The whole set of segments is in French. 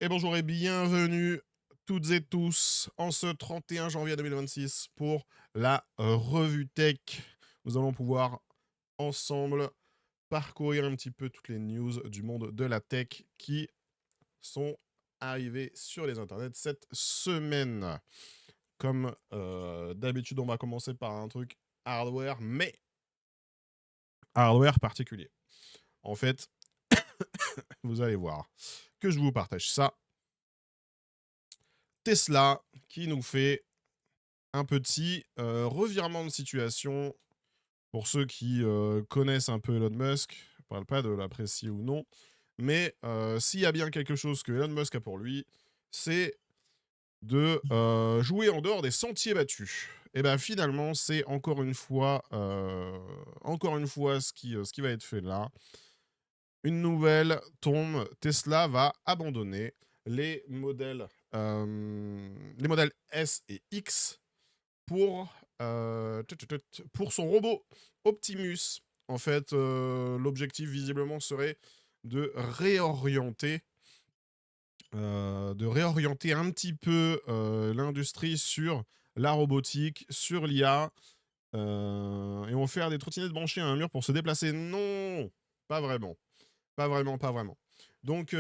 Et bonjour et bienvenue toutes et tous en ce 31 janvier 2026 pour la revue tech. Nous allons pouvoir ensemble parcourir un petit peu toutes les news du monde de la tech qui sont arrivées sur les internets cette semaine. Comme d'habitude, on va commencer par un truc hardware, mais hardware particulier. En fait, vous allez voir que je vous partage ça. Tesla qui nous fait un petit revirement de situation pour ceux qui connaissent un peu Elon Musk. Je ne parle pas de l'apprécier ou non, mais s'il y a bien quelque chose que Elon Musk a pour lui, c'est de jouer en dehors des sentiers battus. Et bien finalement, c'est encore une fois ce qui va être fait là. Une nouvelle tombe, Tesla va abandonner les modèles S et X pour, pour son robot Optimus. En fait, l'objectif visiblement serait de réorienter un petit peu l'industrie sur la robotique, sur l'IA, et on va faire des trottinettes branchées à un mur pour se déplacer. Non, pas vraiment. Pas vraiment, pas vraiment. Donc,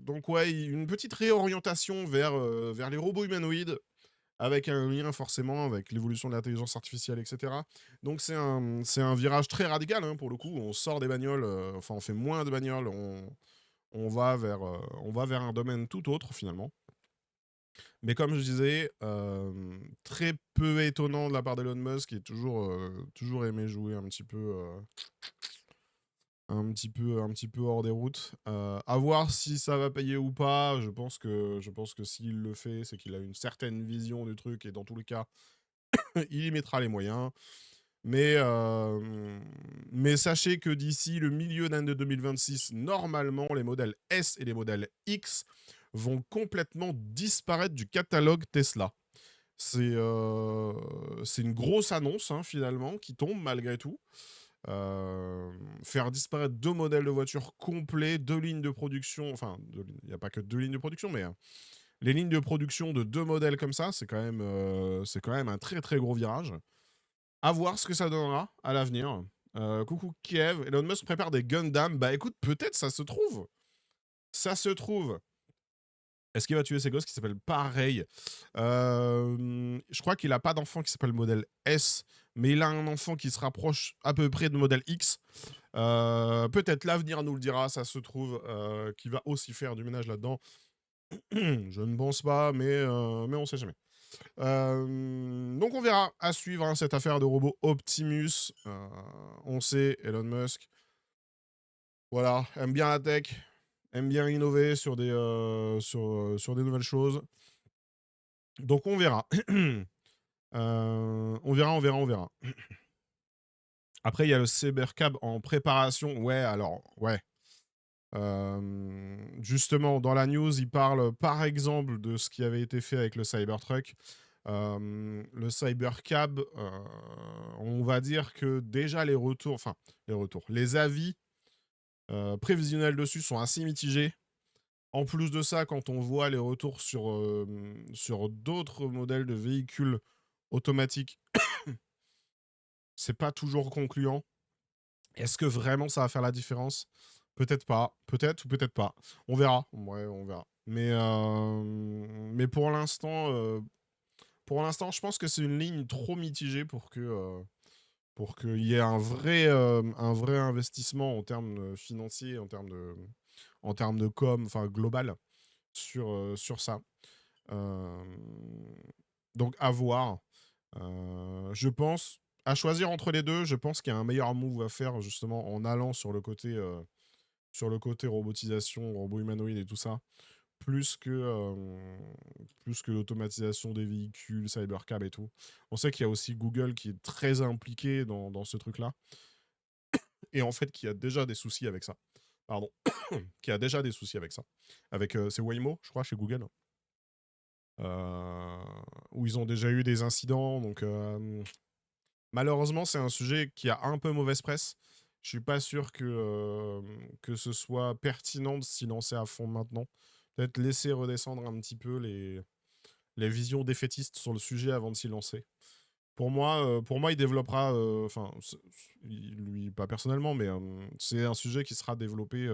donc ouais, une petite réorientation vers les robots humanoïdes, avec un lien forcément avec l'évolution de l'intelligence artificielle, etc. Donc c'est un virage très radical, hein, pour le coup. On sort des bagnoles, enfin on fait moins de bagnoles, on va vers un domaine tout autre finalement. Mais comme je disais, très peu étonnant de la part d'Elon Musk, qui est toujours aimé jouer un petit peu hors des routes. À voir si ça va payer ou pas. Je pense que s'il le fait, c'est qu'il a une certaine vision du truc et dans tous les cas, il y mettra les moyens. Mais, euh, mais sachez que d'ici le milieu d'année 2026, normalement, les modèles S et les modèles X vont complètement disparaître du catalogue Tesla. C'est une grosse annonce, hein, finalement, qui tombe malgré tout. Faire disparaître deux modèles de voitures complets, deux lignes de production, enfin, il n'y a pas que deux lignes de production, mais les lignes de production de deux modèles comme ça, c'est quand même un très très gros virage. À voir ce que ça donnera à l'avenir. Coucou Kiev, Elon Musk prépare des Gundam. Bah écoute, peut-être ça se trouve. Ça se trouve. Est-ce qu'il va tuer ses gosses qui s'appellent pareil? Je crois qu'il a pas d'enfant qui s'appelle modèle S, mais il a un enfant qui se rapproche à peu près de modèle X. Peut-être l'avenir nous le dira, ça se trouve, qui va aussi faire du ménage là-dedans. Je ne pense pas, mais on sait jamais. Donc on verra à suivre, hein, cette affaire de robot Optimus. On sait, Elon Musk, voilà, aime bien la tech, aime bien innover sur des nouvelles choses. Donc on verra. On verra. Après, il y a le Cybercab en préparation. Ouais, alors, ouais. Justement, dans la news, il parle par exemple de ce qui avait été fait avec le Cybertruck. Le Cybercab, on va dire que déjà les avis prévisionnels dessus sont assez mitigés. En plus de ça, quand on voit les retours sur d'autres modèles de véhicules automatiques, c'est pas toujours concluant. Est-ce que vraiment ça va faire la différence? Peut-être pas, peut-être ou peut-être pas. On verra, ouais, on verra. Mais pour l'instant, je pense que c'est une ligne trop mitigée pour qu'il y ait un vrai investissement en termes financiers, en termes de com, enfin global, sur ça. Euh, donc à voir. Je pense, à choisir entre les deux, je pense qu'il y a un meilleur move à faire justement en allant sur le côté robotisation, robot humanoïde et tout ça, plus que, euh, plus que l'automatisation des véhicules, cybercab et tout. On sait qu'il y a aussi Google qui est très impliqué dans ce truc-là, et en fait qui a déjà des soucis avec ça. Pardon, qui a déjà des soucis avec ça. Avec, c'est Waymo, je crois, chez Google, euh, où ils ont déjà eu des incidents, donc malheureusement c'est un sujet qui a un peu mauvaise presse. Je suis pas sûr que ce soit pertinent de s'y lancer à fond maintenant. Peut-être laisser redescendre un petit peu les visions défaitistes sur le sujet avant de s'y lancer. Pour moi, il développera, enfin, lui, pas personnellement, mais c'est un sujet qui sera développé,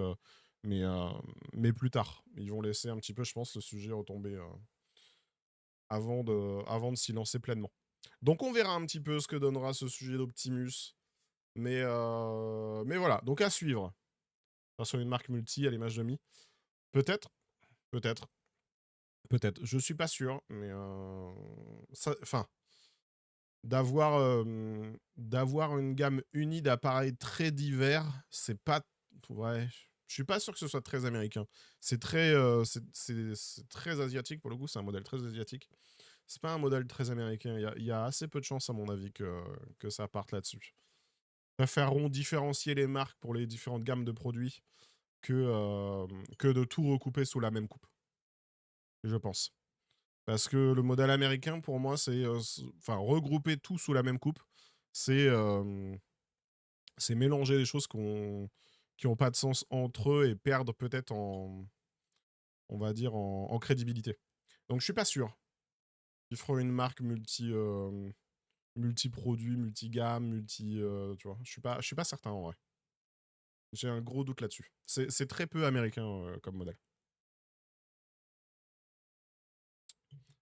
mais, euh, mais plus tard. Ils vont laisser un petit peu, je pense, le sujet retomber avant de s'y lancer pleinement. Donc on verra un petit peu ce que donnera ce sujet d'Optimus. Mais voilà, donc à suivre. Enfin, sur une marque multi à l'image de Mi. Peut-être, peut-être, peut-être. Je suis pas sûr, mais enfin, d'avoir une gamme unie d'appareils très divers, c'est pas, ouais, je suis pas sûr que ce soit très américain. C'est très, c'est très asiatique pour le coup. C'est un modèle très asiatique. C'est pas un modèle très américain. Il y a assez peu de chances à mon avis que ça parte là-dessus. Préféreront différencier les marques pour les différentes gammes de produits que de tout recouper sous la même coupe, je pense. Parce que le modèle américain, pour moi, enfin, regrouper tout sous la même coupe, c'est c'est mélanger des choses qui n'ont pas de sens entre eux et perdre peut-être on va dire, en crédibilité. Donc je suis pas sûr qu'ils feront une marque multi-produits, multi-gamme, tu vois, je suis pas certain en vrai. J'ai un gros doute là-dessus. C'est très peu américain comme modèle.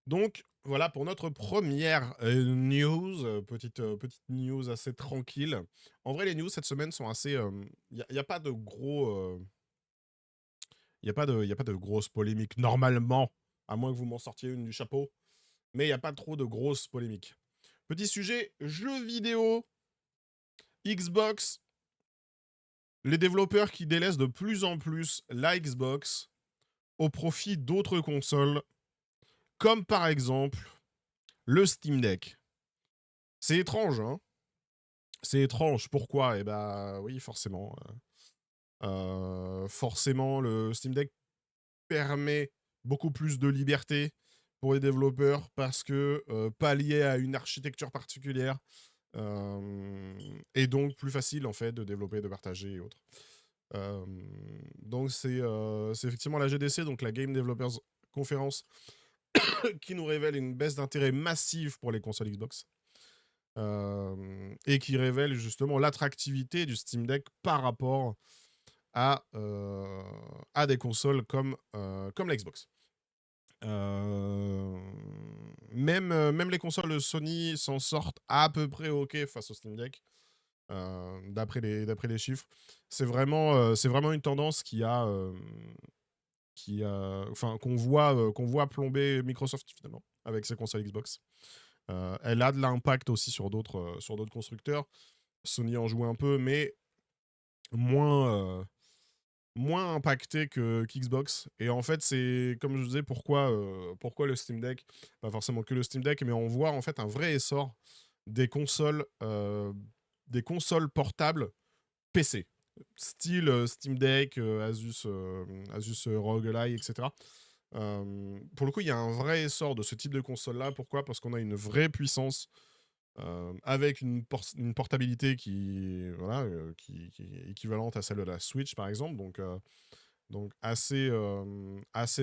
Donc, voilà pour notre première news. Petite news assez tranquille. En vrai, les news cette semaine sont assez. Il n'y a pas de gros. Il y a pas de grosses polémiques normalement, à moins que vous m'en sortiez une du chapeau. Mais il n'y a pas trop de grosses polémiques. Petit sujet jeux vidéo, Xbox. Les développeurs qui délaissent de plus en plus la Xbox au profit d'autres consoles, comme par exemple le Steam Deck. C'est étrange, hein. C'est étrange. Pourquoi? Eh bah oui, forcément. Forcément, le Steam Deck permet beaucoup plus de liberté pour les développeurs parce que pas lié à une architecture particulière et donc plus facile en fait de développer, de partager et autres. Euh, donc c'est effectivement la GDC, donc la Game Developers Conference, qui nous révèle une baisse d'intérêt massive pour les consoles Xbox. Et qui révèle justement l'attractivité du Steam Deck par rapport à des consoles comme la Xbox. Même les consoles de Sony s'en sortent à peu près OK face au Steam Deck, d'après les chiffres. C'est vraiment une tendance enfin, qu'on voit plomber Microsoft finalement avec ses consoles Xbox. Elle a de l'impact aussi sur d'autres constructeurs. Sony en joue un peu, mais moins, moins impacté que qu'Xbox. Et en fait, c'est comme je disais, pourquoi le Steam Deck? Pas forcément que le Steam Deck, mais on voit en fait un vrai essor des des consoles portables PC. Style Steam Deck, Asus ROG Ally, etc. Pour le coup, il y a un vrai essor de ce type de console-là. Pourquoi? Parce qu'on a une vraie puissance avec une portabilité voilà, qui est équivalente à celle de la Switch, par exemple. Donc assez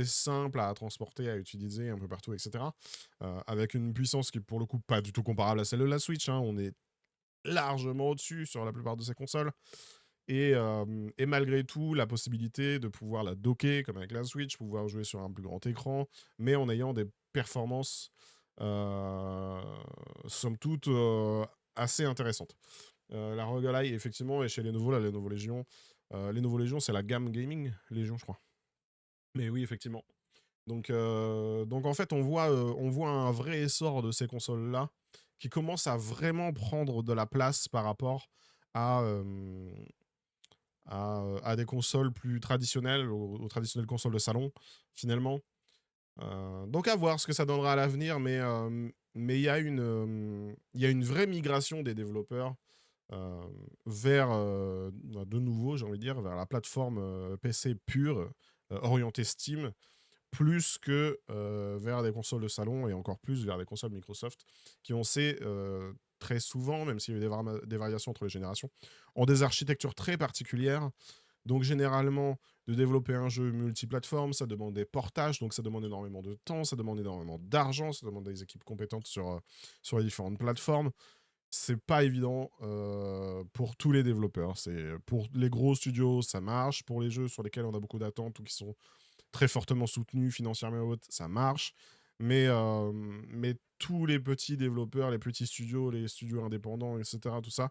simple à transporter, à utiliser un peu partout, etc. Avec une puissance qui est pour le coup pas du tout comparable à celle de la Switch. Hein. On est largement au-dessus sur la plupart de ces consoles. Et malgré tout, la possibilité de pouvoir la docker, comme avec la Switch, pouvoir jouer sur un plus grand écran, mais en ayant des performances, euh, somme toute, assez intéressantes. La ROG Ally, effectivement, et chez Lenovo, la Lenovo Legion, Lenovo Legion, c'est la gamme gaming Legion, je crois. Mais oui, effectivement. Donc en fait, on voit un vrai essor de ces consoles-là qui commencent à vraiment prendre de la place par rapport à, à des consoles plus traditionnelles, aux traditionnelles consoles de salon, finalement. Donc à voir ce que ça donnera à l'avenir, mais il y a une vraie migration des développeurs vers, de nouveau, j'ai envie de dire, vers la plateforme PC pure, orientée Steam, plus que vers des consoles de salon et encore plus vers des consoles Microsoft qui ont ces très souvent, même s'il y a eu des variations entre les générations, ont des architectures très particulières. Donc généralement, de développer un jeu multiplateforme, ça demande des portages, donc ça demande énormément de temps, ça demande énormément d'argent, ça demande des équipes compétentes sur les différentes plateformes. C'est pas évident pour tous les développeurs. C'est pour les gros studios, ça marche. Pour les jeux sur lesquels on a beaucoup d'attentes ou qui sont très fortement soutenus financièrement et autres, ça marche. Mais tous les petits développeurs, les petits studios, les studios indépendants, etc., tout ça,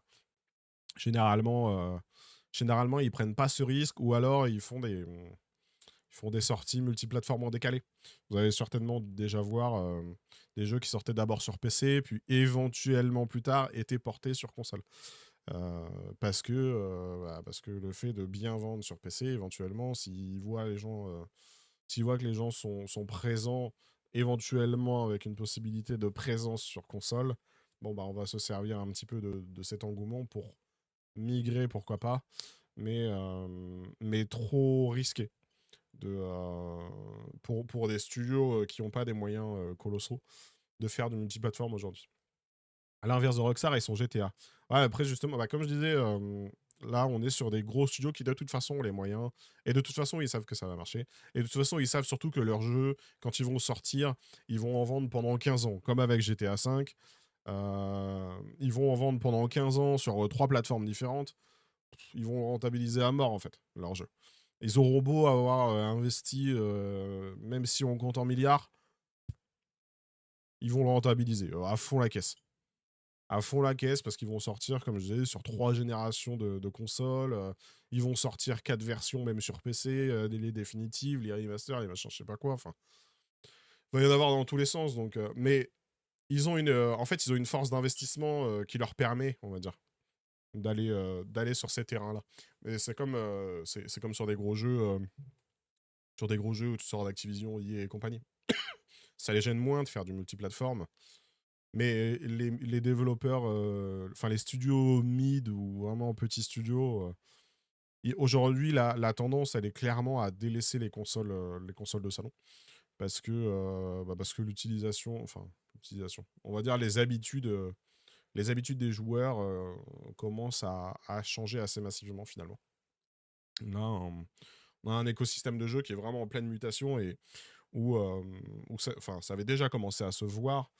généralement, généralement ils prennent pas ce risque ou alors ils font des sorties multiplateformes en décalé. Vous allez certainement déjà voir des jeux qui sortaient d'abord sur PC, puis éventuellement plus tard étaient portés sur console. Parce que le fait de bien vendre sur PC, éventuellement, s'ils voient que les gens sont présents, éventuellement avec une possibilité de présence sur console, bon, bah, on va se servir un petit peu de cet engouement pour migrer, pourquoi pas, mais trop risqué pour des studios qui n'ont pas des moyens colossaux de faire du multiplateforme aujourd'hui. À l'inverse de Rockstar et son GTA. Ouais, après, justement, bah, comme je disais, là, on est sur des gros studios qui, de toute façon, ont les moyens. Et de toute façon, ils savent que ça va marcher. Et de toute façon, ils savent surtout que leurs jeux, quand ils vont sortir, ils vont en vendre pendant 15 ans. Comme avec GTA V. Ils vont en vendre pendant 15 ans sur 3 plateformes différentes. Ils vont rentabiliser à mort, en fait, leur jeu. Ils auront beau avoir investi, même si on compte en milliards, ils vont le rentabiliser à fond la caisse. À fond la caisse parce qu'ils vont sortir, comme je disais, sur 3 générations de consoles. Ils vont sortir 4 versions, même sur PC, les définitives, les remasters, les machins, je sais pas quoi. Enfin, il va y en avoir dans tous les sens. Donc, mais en fait, ils ont une force d'investissement qui leur permet, on va dire, d'aller sur ces terrains-là. Mais c'est comme sur des gros jeux où tu sors d'Activision, EA et compagnie. Ça les gêne moins de faire du multiplateforme. Mais les développeurs, enfin les studios mid ou vraiment petits studios, aujourd'hui, la tendance, elle est clairement à délaisser les consoles de salon. Parce que l'utilisation, on va dire les habitudes des joueurs commencent à changer assez massivement finalement. On a un, on a un écosystème de jeu qui est vraiment en pleine mutation et où ça avait déjà commencé à se voir.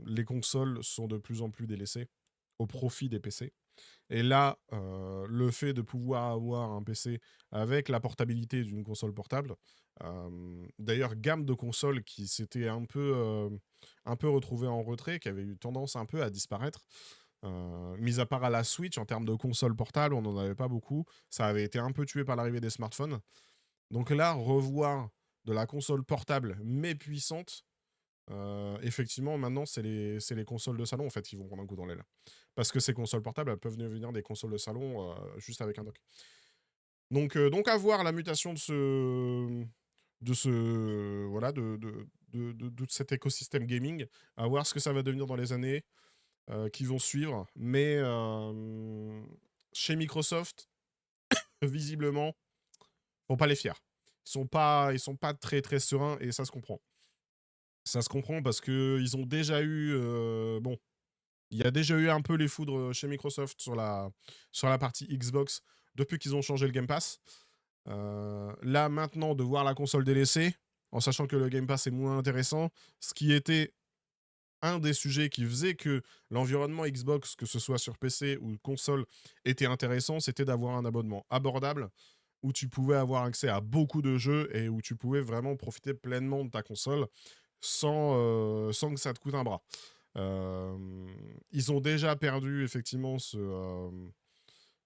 Les consoles sont de plus en plus délaissées au profit des PC. Et là, le fait de pouvoir avoir un PC avec la portabilité d'une console portable, d'ailleurs, gamme de consoles qui s'était un peu retrouvée en retrait, qui avait eu tendance un peu à disparaître. Mis à part à la Switch, en termes de console portable, on n'en avait pas beaucoup. Ça avait été un peu tué par l'arrivée des smartphones. Donc là, revoir de la console portable mais puissante, effectivement, maintenant, c'est les consoles de salon en fait qui vont prendre un coup dans l'aile. Parce que ces consoles portables, elles peuvent devenir des consoles de salon juste avec un dock. Donc à voir la mutation voilà, de cet écosystème gaming, à voir ce que ça va devenir dans les années qui vont suivre. Mais chez Microsoft, visiblement, ils ne sont pas les fiers. Ils sont pas très très sereins et ça se comprend. Ça se comprend parce que ils ont déjà eu bon, il y a déjà eu un peu les foudres chez Microsoft sur la partie Xbox depuis qu'ils ont changé le Game Pass. Là maintenant de voir la console délaissée, en sachant que le Game Pass est moins intéressant, ce qui était un des sujets qui faisait que l'environnement Xbox, que ce soit sur PC ou console, était intéressant, c'était d'avoir un abonnement abordable où tu pouvais avoir accès à beaucoup de jeux et où tu pouvais vraiment profiter pleinement de ta console sans que ça te coûte un bras. Euh, Ils ont déjà perdu effectivement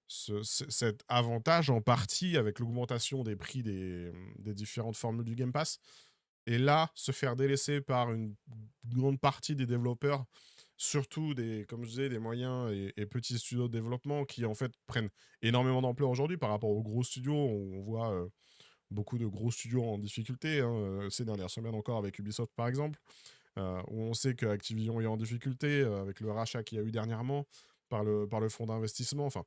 cet avantage en partie avec l'augmentation des prix des différentes formules du Game Pass. Et là, se faire délaisser par une grande partie des développeurs, surtout comme je disais, des moyens et petits studios de développement qui en fait prennent énormément d'ampleur aujourd'hui par rapport aux gros studios. On voit beaucoup de gros studios en difficulté ces dernières semaines encore avec Ubisoft par exemple, où on sait que Activision est en difficulté avec le rachat qu'il y a eu dernièrement par le fonds d'investissement. Enfin,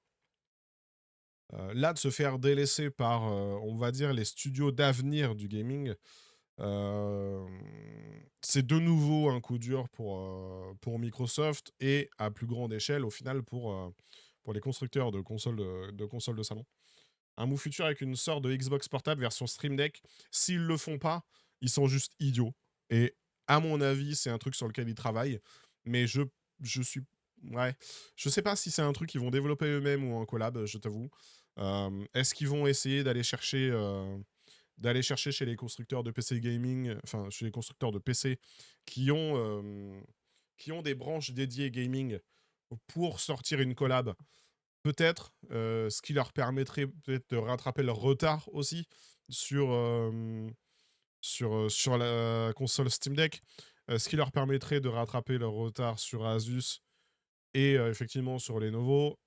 là, de se faire délaisser par, on va dire, les studios d'avenir du gaming, Euh, c'est de nouveau un coup dur pour Microsoft et à plus grande échelle au final pour les constructeurs de consoles de salon. Un move futur avec une sorte de Xbox portable version Stream Deck. S'ils le font pas, ils sont juste idiots. Et à mon avis, c'est un truc sur lequel ils travaillent. Mais je suis... Ouais. Je sais pas si c'est un truc qu'ils vont développer eux-mêmes ou en collab, je t'avoue. Est-ce qu'ils vont essayer d'aller chercher chez les constructeurs de PC gaming, enfin chez les constructeurs de PC qui ont des branches dédiées gaming pour sortir une collab, peut-être, ce qui leur permettrait peut-être de rattraper leur retard aussi sur, sur la console Steam Deck, ce qui leur permettrait de rattraper leur retard sur Asus et effectivement sur les Lenovo,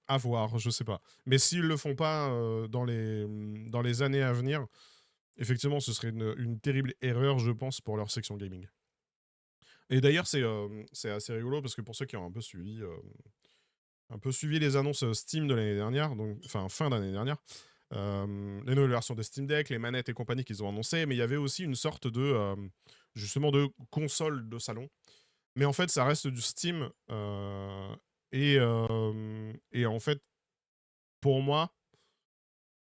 à voir, je sais pas. Mais s'ils le font pas dans les années à venir, effectivement, ce serait une terrible erreur, je pense, pour leur section gaming. Et d'ailleurs, c'est assez rigolo parce que pour ceux qui ont un peu suivi les annonces Steam de l'année dernière, donc, enfin fin d'année dernière, les nouvelles versions de Steam Deck, les manettes et compagnie qu'ils ont annoncées, mais il y avait aussi une sorte de justement de console de salon. Mais en fait, ça reste du Steam. Et en fait, pour moi,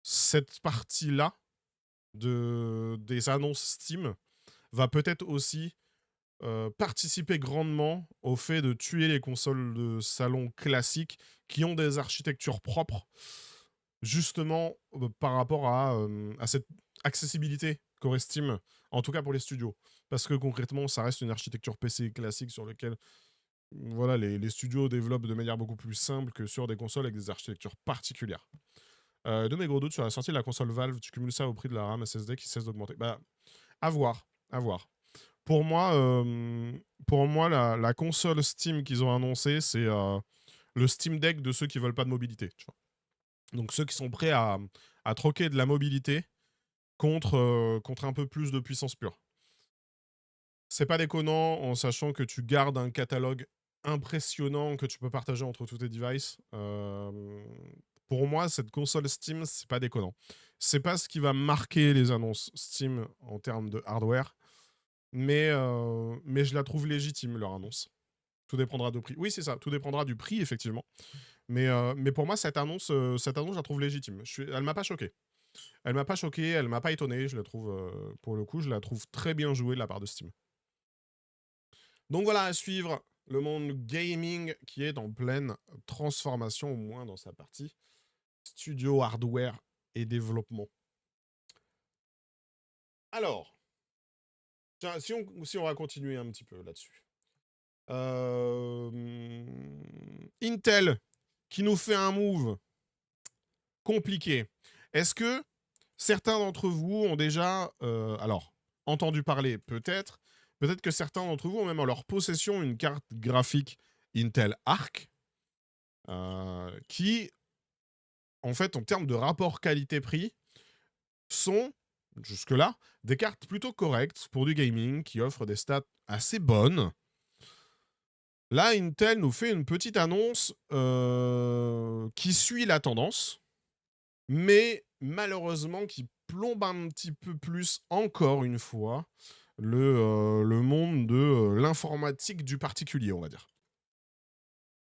cette partie-là des annonces Steam va peut-être aussi participer grandement au fait de tuer les consoles de salon classiques qui ont des architectures propres, justement par rapport à cette accessibilité qu'aurait Steam, en tout cas pour les studios. Parce que concrètement, ça reste une architecture PC classique sur laquelle voilà, les studios développent de manière beaucoup plus simple que sur des consoles avec des architectures particulières. De mes gros doutes sur la sortie de la console Valve, tu cumules ça au prix de la RAM SSD qui cesse d'augmenter. Bah, à voir, à voir. Pour moi la console Steam qu'ils ont annoncée, c'est le Steam Deck de ceux qui veulent pas de mobilité. Tu vois. Donc ceux qui sont prêts à troquer de la mobilité contre un peu plus de puissance pure. C'est pas déconnant en sachant que tu gardes un catalogue impressionnant que tu peux partager entre tous tes devices. Pour moi, cette console Steam, c'est pas déconnant. C'est pas ce qui va marquer les annonces Steam en termes de hardware, mais je la trouve légitime, leur annonce. Tout dépendra du prix. Oui, c'est ça, tout dépendra du prix, effectivement. Mais pour moi, cette annonce, je la trouve légitime. Elle m'a pas choqué. Elle m'a pas choqué, elle m'a pas étonné. Je la trouve, pour le coup, je la trouve très bien jouée de la part de Steam. Donc voilà, à suivre le monde gaming qui est en pleine transformation, au moins dans sa partie studio, hardware et développement. Alors, tiens, si on va continuer un petit peu là-dessus. Intel qui nous fait un move compliqué. Est-ce que certains d'entre vous ont déjà, alors, entendu parler peut-être, peut-être que certains d'entre vous ont même en leur possession une carte graphique Intel Arc qui, en fait, en termes de rapport qualité-prix, sont, jusque-là, des cartes plutôt correctes pour du gaming qui offrent des stats assez bonnes. Là, Intel nous fait une petite annonce qui suit la tendance, mais malheureusement qui plombe un petit peu plus, encore une fois, le monde de l'informatique du particulier, on va dire.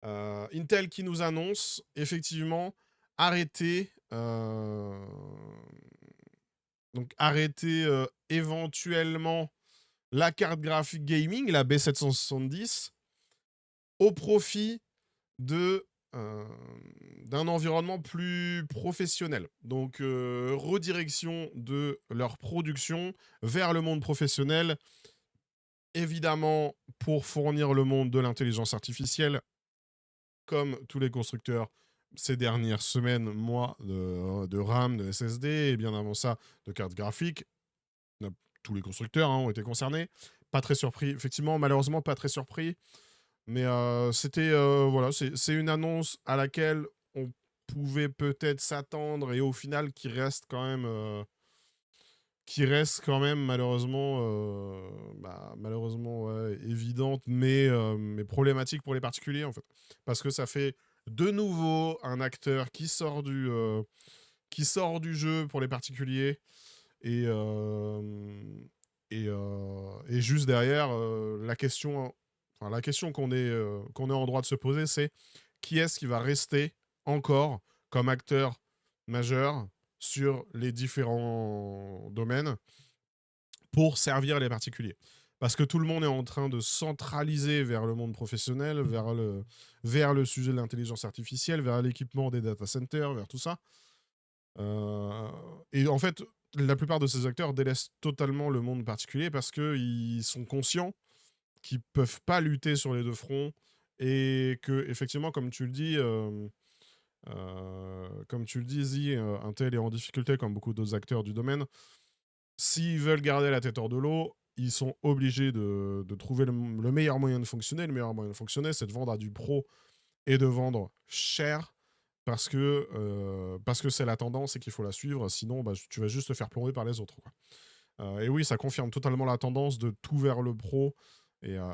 Intel qui nous annonce, effectivement, arrêter éventuellement la carte graphique gaming, la B770, au profit de d'un environnement plus professionnel. Donc, redirection de leur production vers le monde professionnel, évidemment pour fournir le monde de l'intelligence artificielle, comme tous les constructeurs ces dernières semaines, mois, de RAM, de SSD, et bien avant ça, de cartes graphiques. Tous les constructeurs ont été concernés. Pas très surpris, effectivement, malheureusement, pas très surpris. Mais c'était voilà, c'est une annonce à laquelle on pouvait peut-être s'attendre et au final qui reste quand même malheureusement malheureusement ouais, évidente mais problématique pour les particuliers en fait parce que ça fait de nouveau un acteur qui sort du jeu pour les particuliers Et, et juste derrière, la question qu'on est en droit de se poser, c'est qui est-ce qui va rester encore comme acteur majeur sur les différents domaines pour servir les particuliers. Parce que tout le monde est en train de centraliser vers le monde professionnel, vers le sujet de l'intelligence artificielle, vers l'équipement des data centers, vers tout ça. Et en fait, la plupart de ces acteurs délaissent totalement le monde particulier parce qu'ils sont conscients qu'ils peuvent pas lutter sur les deux fronts et que, effectivement, comme tu le dis, Zi, Intel est en difficulté comme beaucoup d'autres acteurs du domaine. S'ils veulent garder la tête hors de l'eau, ils sont obligés de trouver le meilleur moyen de fonctionner. Le meilleur moyen de fonctionner, c'est de vendre à du pro et de vendre cher parce que c'est la tendance et qu'il faut la suivre. Sinon, bah, tu vas juste te faire plomber par les autres, quoi. Et oui, ça confirme totalement la tendance de tout vers le pro.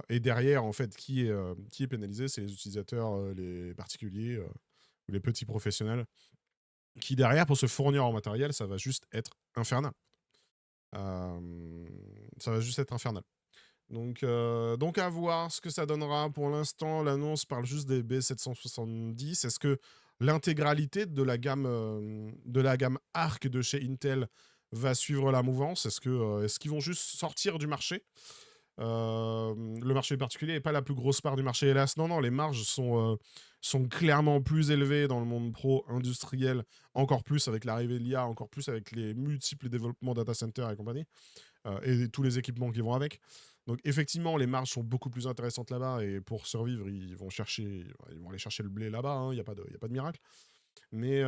Et derrière, en fait, qui est pénalisé, c'est les utilisateurs, les particuliers ou les petits professionnels, qui derrière, pour se fournir en matériel, ça va juste être infernal. Ça va juste être infernal. Donc à voir ce que ça donnera. Pour l'instant, l'annonce parle juste des B770. Est-ce que l'intégralité de la gamme Arc de chez Intel va suivre la mouvance? Est-ce qu'ils vont juste sortir du marché? Le marché particulier n'est pas la plus grosse part du marché, hélas. Non, non, les marges sont clairement plus élevées dans le monde pro industriel, encore plus avec l'arrivée de l'IA, encore plus avec les multiples développements data center et compagnie, et tous les équipements qui vont avec. Donc effectivement, les marges sont beaucoup plus intéressantes là-bas, et pour survivre, ils vont aller chercher le blé là-bas, hein, il n'y a pas de miracle. Mais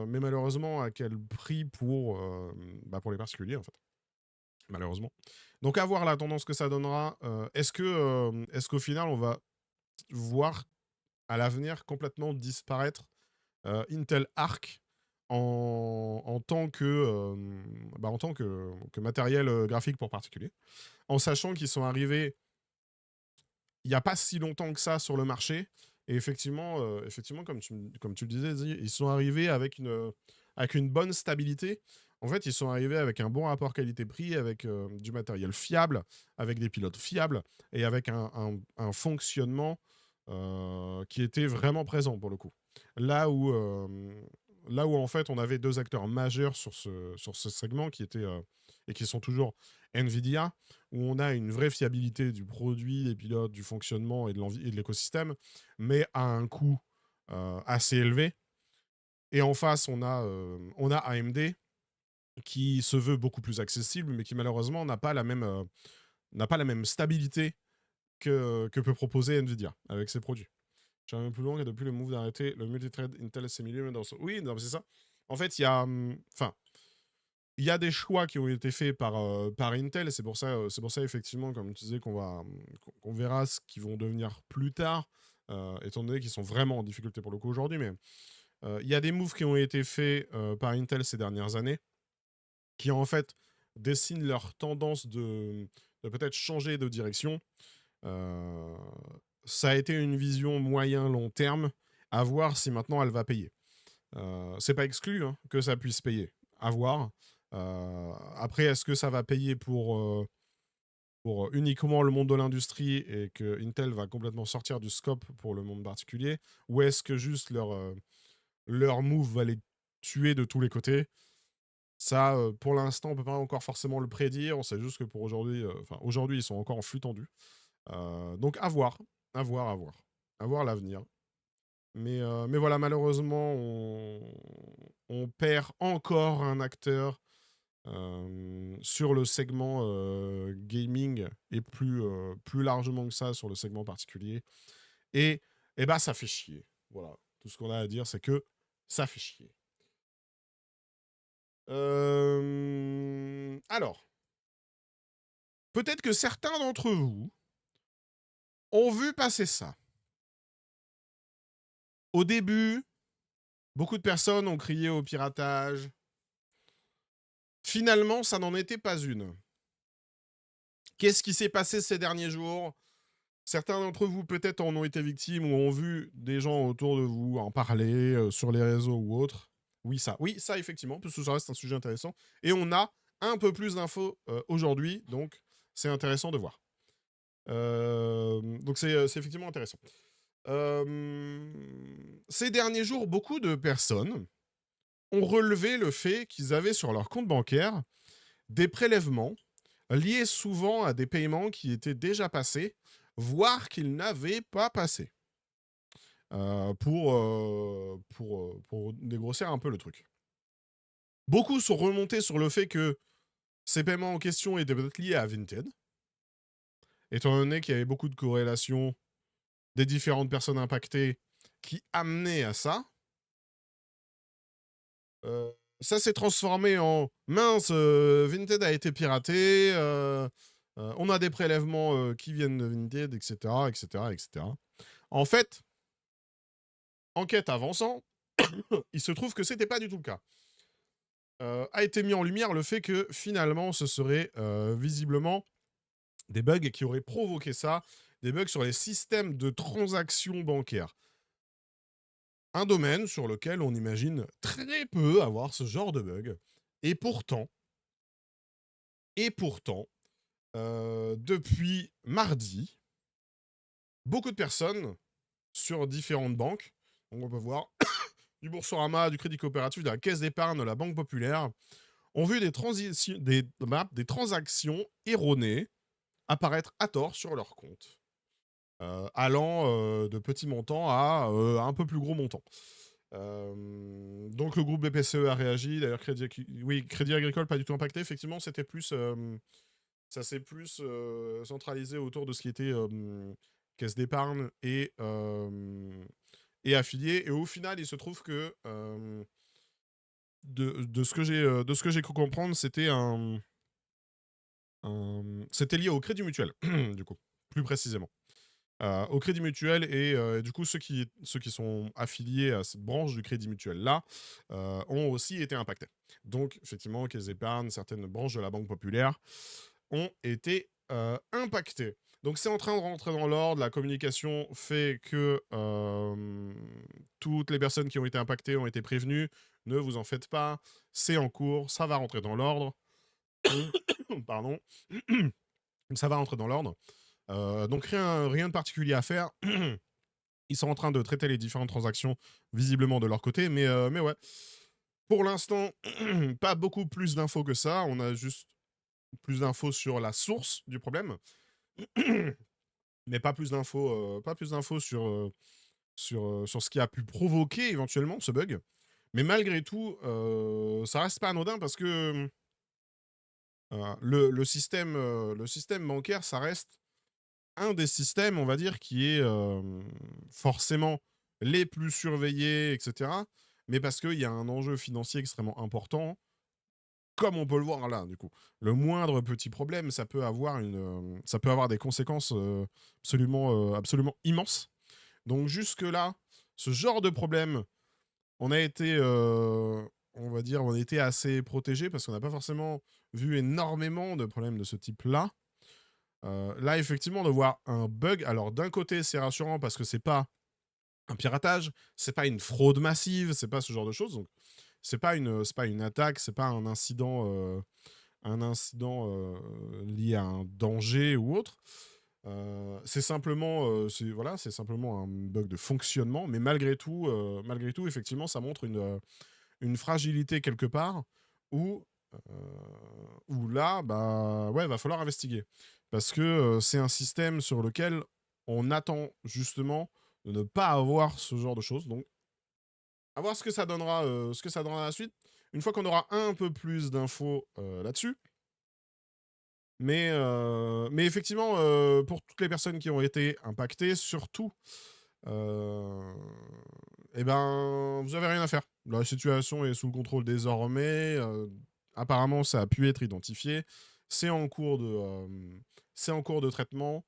malheureusement, à quel prix pour les particuliers, en fait, malheureusement. Donc à voir la tendance que ça donnera. Est-ce qu'au final, on va voir à l'avenir complètement disparaître Intel Arc en tant que matériel graphique pour particuliers, en sachant qu'ils sont arrivés il n'y a pas si longtemps que ça sur le marché. Et effectivement comme tu le disais, ils sont arrivés avec une bonne stabilité. En fait, ils sont arrivés avec un bon rapport qualité-prix, avec du matériel fiable, avec des pilotes fiables et avec un fonctionnement qui était vraiment présent pour le coup. Là où, euh, là où en fait on avait deux acteurs majeurs sur ce segment et qui sont toujours Nvidia, où on a une vraie fiabilité du produit, des pilotes, du fonctionnement et de l'écosystème, mais à un coût assez élevé. Et en face, on a AMD qui se veut beaucoup plus accessible, mais qui malheureusement n'a pas la même stabilité que peut proposer Nvidia avec ses produits. Je vais même plus loin que depuis le move d'arrêter le multithread Intel SMIL dans son... Oui, non, c'est ça. En fait, il y a des choix qui ont été faits par Intel, et c'est pour ça effectivement, comme tu disais, qu'on verra ce qu'ils vont devenir plus tard, étant donné qu'ils sont vraiment en difficulté pour le coup aujourd'hui. Mais il y a des moves qui ont été faits par Intel ces dernières années, qui en fait dessinent leur tendance de peut-être changer de direction. Euh, Ça a été une vision moyen-long terme, à voir si maintenant elle va payer. C'est pas exclu hein, que ça puisse payer, à voir. Après, est-ce que ça va payer pour uniquement le monde de l'industrie et que Intel va complètement sortir du scope pour le monde particulier, ou est-ce que juste leur move va les tuer de tous les côtés? Ça, pour l'instant, on peut pas encore forcément le prédire. On sait juste que pour aujourd'hui, aujourd'hui, ils sont encore en flux tendu. Donc à voir, à voir, à voir. À voir l'avenir. Mais voilà, malheureusement, on perd encore un acteur sur le segment gaming et plus largement que ça sur le segment particulier. Et bah, ça fait chier. Voilà. Tout ce qu'on a à dire, c'est que ça fait chier. Alors, peut-être que certains d'entre vous ont vu passer ça. Au début, beaucoup de personnes ont crié au piratage. Finalement, ça n'en était pas une. Qu'est-ce qui s'est passé ces derniers jours? Certains d'entre vous peut-être en ont été victimes ou ont vu des gens autour de vous en parler sur les réseaux ou autres. Oui, ça effectivement, parce que ça reste un sujet intéressant. Et on a un peu plus d'infos aujourd'hui, donc c'est intéressant de voir. Donc c'est effectivement intéressant. Ces derniers jours, beaucoup de personnes ont relevé le fait qu'ils avaient sur leur compte bancaire des prélèvements liés souvent à des paiements qui étaient déjà passés, voire qu'ils n'avaient pas passé. Pour dégrossir un peu le truc. Beaucoup sont remontés sur le fait que ces paiements en question étaient peut-être liés à Vinted, étant donné qu'il y avait beaucoup de corrélations des différentes personnes impactées qui amenaient à ça. Ça s'est transformé en mince, Vinted a été piraté, on a des prélèvements qui viennent de Vinted, etc., etc., etc. En fait, enquête avançant, il se trouve que c'était pas du tout le cas. A été mis en lumière le fait que finalement, ce serait visiblement des bugs qui auraient provoqué ça, des bugs sur les systèmes de transactions bancaires. Un domaine sur lequel on imagine très peu avoir ce genre de bug. Et pourtant, depuis mardi, beaucoup de personnes sur différentes banques, donc on peut voir du Boursorama, du Crédit Coopératif, de la Caisse d'épargne, de la Banque Populaire, ont vu des transactions erronées apparaître à tort sur leur compte, allant de petits montants à un peu plus gros montants. Donc le groupe BPCE a réagi, d'ailleurs Crédit Agricole pas du tout impacté, effectivement c'était plus, ça s'est plus centralisé autour de ce qui était caisse d'épargne et affiliés, et au final il se trouve que de ce que j'ai cru comprendre, c'était lié au Crédit Mutuel, du coup, plus précisément. Au Crédit Mutuel et du coup, ceux qui sont affiliés à cette branche du Crédit Mutuel-là ont aussi été impactés. Donc, effectivement, Caisse d'épargne, certaines branches de la Banque Populaire ont été impactées. Donc, c'est en train de rentrer dans l'ordre. La communication fait que toutes les personnes qui ont été impactées ont été prévenues. Ne vous en faites pas. C'est en cours. Ça va rentrer dans l'ordre. Pardon. Ça va rentrer dans l'ordre. Donc rien de particulier à faire. Ils sont en train de traiter les différentes transactions visiblement de leur côté, mais ouais. Pour l'instant, pas beaucoup plus d'infos que ça. On a juste plus d'infos sur la source du problème, mais pas plus d'infos sur ce qui a pu provoquer éventuellement ce bug. Mais malgré tout, ça reste pas anodin parce que le système bancaire, ça reste un des systèmes, on va dire, qui est forcément les plus surveillés, etc. Mais parce qu'il y a un enjeu financier extrêmement important, comme on peut le voir là, du coup. Le moindre petit problème, ça peut avoir des conséquences absolument immenses. Donc jusque-là, ce genre de problème, on a été, on va dire, on a été assez protégés parce qu'on n'a pas forcément vu énormément de problèmes de ce type-là. Là, effectivement, de voir un bug, alors d'un côté, c'est rassurant parce que c'est pas un piratage, c'est pas une fraude massive, c'est pas ce genre de choses. Donc, c'est pas une attaque, c'est pas un incident lié à un danger ou autre. C'est simplement un bug de fonctionnement, mais malgré tout, effectivement, ça montre une fragilité quelque part où, où là, bah ouais, va falloir investiguer. Parce que c'est un système sur lequel on attend justement de ne pas avoir ce genre de choses. Donc, à voir ce que ça donnera à la suite. Une fois qu'on aura un peu plus d'infos là-dessus. Mais effectivement, pour toutes les personnes qui ont été impactées, surtout, euh, eh ben, vous avez rien à faire. La situation est sous le contrôle désormais. Apparemment, ça a pu être identifié. C'est en cours de traitement.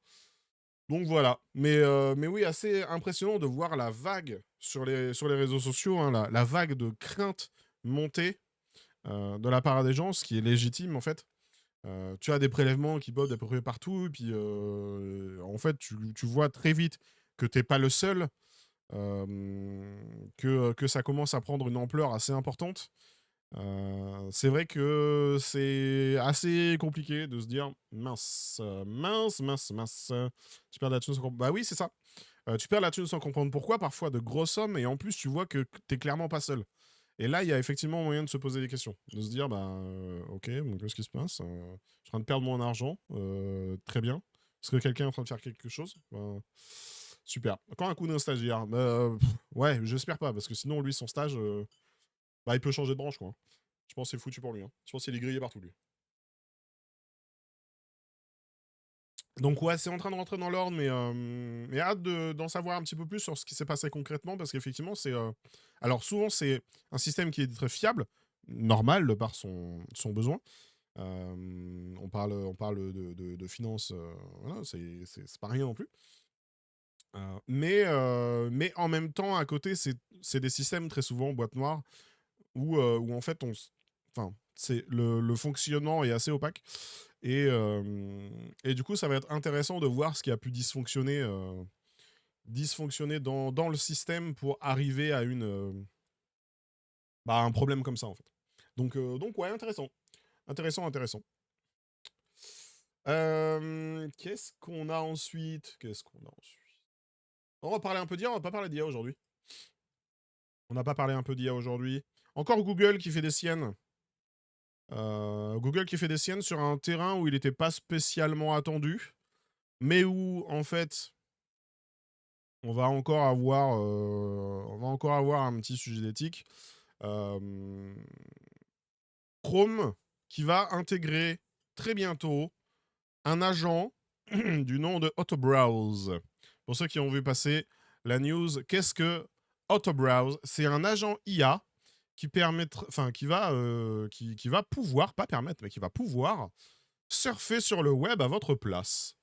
Donc voilà. Mais oui, assez impressionnant de voir la vague sur les réseaux sociaux, hein, la vague de crainte montée de la part des gens, ce qui est légitime en fait. Tu as des prélèvements qui bottent à peu près partout, et puis en fait, tu vois très vite que t'es pas le seul, que ça commence à prendre une ampleur assez importante. C'est vrai que c'est assez compliqué de se dire: «Mince, mince, mince, mince, tu perds de la thune sans comp» bah oui, c'est ça. Tu perds la thune sans comprendre pourquoi, parfois de grosses sommes et en plus tu vois que tu es clairement pas seul. Et là, il y a effectivement moyen de se poser des questions, de se dire: «Bah, OK, donc qu'est-ce qui se passe? Je suis en train de perdre mon argent, très bien. Est-ce que quelqu'un est en train de faire quelque chose?» Super. Encore un coup d'un stagiaire. Ouais, j'espère pas parce que sinon lui son stage, bah, il peut changer de branche, quoi. Je pense que c'est foutu pour lui, hein. Je pense qu'il est grillé partout, lui. Donc ouais, c'est en train de rentrer dans l'ordre, mais hâte d'en savoir un petit peu plus sur ce qui s'est passé concrètement, parce qu'effectivement, alors souvent, c'est un système qui est très fiable, normal, de par son besoin. On parle de finances, voilà, c'est pas rien non plus. Mais en même temps, à côté, c'est des systèmes très souvent boîte noire où en fait, enfin, le fonctionnement est assez opaque. Et du coup, ça va être intéressant de voir ce qui a pu dysfonctionner dans le système pour arriver à bah, un problème comme ça, en fait. Donc ouais, intéressant. Intéressant, intéressant. Qu'est-ce qu'on a ensuite? Qu'est-ce qu'on a ensuite? On va parler un peu d'IA, on va pas parler d'IA aujourd'hui. On n'a pas parlé un peu d'IA aujourd'hui. Encore Google qui fait des siennes. Google qui fait des siennes sur un terrain où il n'était pas spécialement attendu, mais où, en fait, on va encore avoir un petit sujet d'éthique. Euh, Chrome qui va intégrer très bientôt un agent du nom de Autobrowse. Pour ceux qui ont vu passer la news, qu'est-ce que Autobrowse? C'est un agent IA qui va pouvoir, pas permettre, mais qui va pouvoir surfer sur le web à votre place.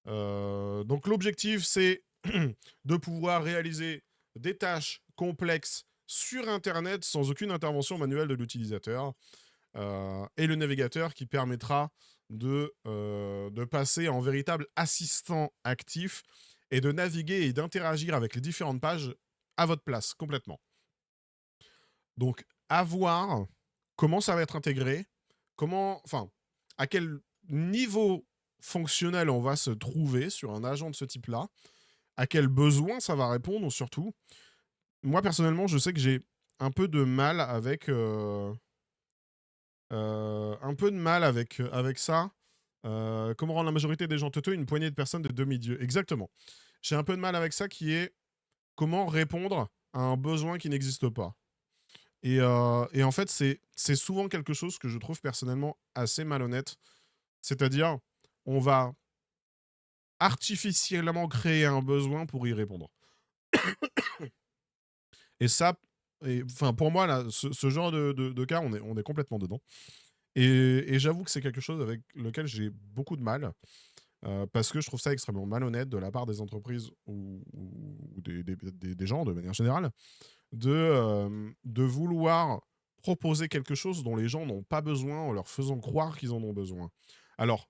Donc l'objectif, c'est de pouvoir réaliser des tâches complexes sur Internet sans aucune intervention manuelle de l'utilisateur. Et le navigateur qui permettra de passer en véritable assistant actif et de naviguer et d'interagir avec les différentes pages à votre place, complètement. Donc, à voir comment ça va être intégré, à quel niveau fonctionnel on va se trouver sur un agent de ce type-là, à quel besoin ça va répondre surtout. Moi, personnellement, je sais que j'ai un peu de mal avec, avec ça. Comment rendre la majorité des gens teuteux une poignée de personnes de demi-dieux? Exactement. J'ai un peu de mal avec ça qui est comment répondre à un besoin qui n'existe pas. Et en fait, c'est souvent quelque chose que je trouve personnellement assez malhonnête. C'est-à-dire, on va artificiellement créer un besoin pour y répondre. Et ça, enfin, pour moi, là, ce genre de cas, on est complètement dedans. Et j'avoue que c'est quelque chose avec lequel j'ai beaucoup de mal. Parce que je trouve ça extrêmement malhonnête de la part des entreprises ou des gens de manière générale de vouloir proposer quelque chose dont les gens n'ont pas besoin en leur faisant croire qu'ils en ont besoin. Alors,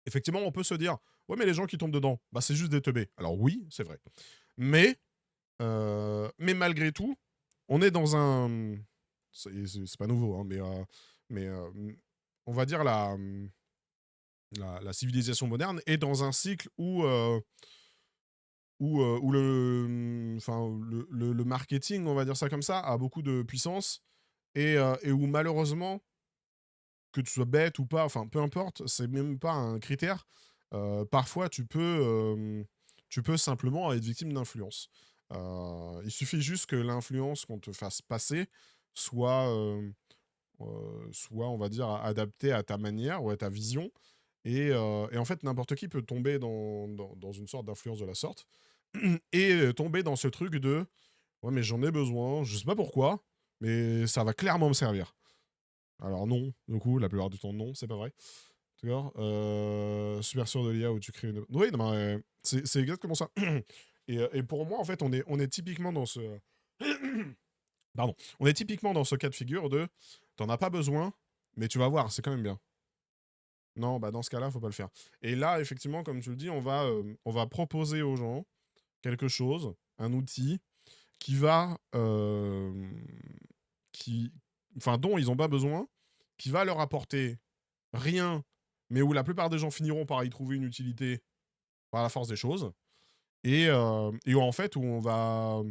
effectivement, on peut se dire, ouais, mais les gens qui tombent dedans, bah, c'est juste des teubés. Alors oui, c'est vrai. Mais, mais malgré tout, on est dans un... C'est pas nouveau, hein, mais on va dire la civilisation moderne est dans un cycle où le marketing, on va dire ça comme ça, a beaucoup de puissance et où malheureusement, que tu sois bête ou pas, enfin peu importe, c'est même pas un critère. Parfois, tu peux simplement être victime d'influence. Il suffit juste que l'influence qu'on te fasse passer soit, soit, on va dire, adaptée à ta manière ou à ta vision. Et en fait, n'importe qui peut tomber dans une sorte d'influence de la sorte et tomber dans ce truc de ouais, mais j'en ai besoin, je sais pas pourquoi, mais ça va clairement me servir. Alors, non, du coup, la plupart du temps, non, c'est pas vrai. D'accord. Super sûr de l'IA où tu crées une. Oui, non, mais, c'est exactement ça. Et pour moi, en fait, on est typiquement dans ce. Pardon. On est typiquement dans ce cas de figure de t'en as pas besoin, mais tu vas voir, c'est quand même bien. Non, bah dans ce cas-là, faut pas le faire. Et là, effectivement, comme tu le dis, on va proposer aux gens quelque chose, un outil qui va, qui, dont ils n'ont pas besoin, qui va leur apporter rien, mais où la plupart des gens finiront par y trouver une utilité par la force des choses, et où en fait, où on va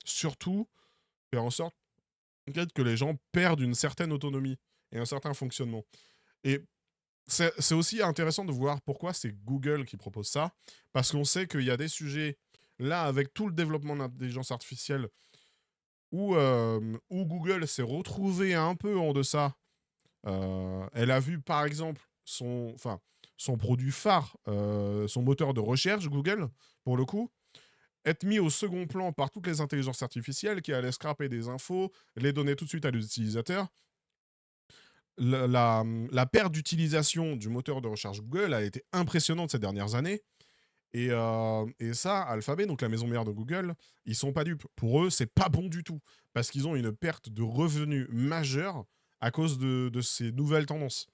surtout faire en sorte peut-être que les gens perdent une certaine autonomie et un certain fonctionnement. Et c'est aussi intéressant de voir pourquoi c'est Google qui propose ça, parce qu'on sait qu'il y a des sujets, là, avec tout le développement de l'intelligence artificielle, où Google s'est retrouvé un peu en deçà. Elle a vu, par exemple, son produit phare, son moteur de recherche, Google, pour le coup, être mis au second plan par toutes les intelligences artificielles qui allaient scraper des infos, les donner tout de suite à l'utilisateur. La perte d'utilisation du moteur de recherche Google a été impressionnante ces dernières années. Et ça, Alphabet, donc la maison mère de Google, ils sont pas dupes. Pour eux, c'est pas bon du tout. Parce qu'ils ont une perte de revenus majeure à cause de ces nouvelles tendances.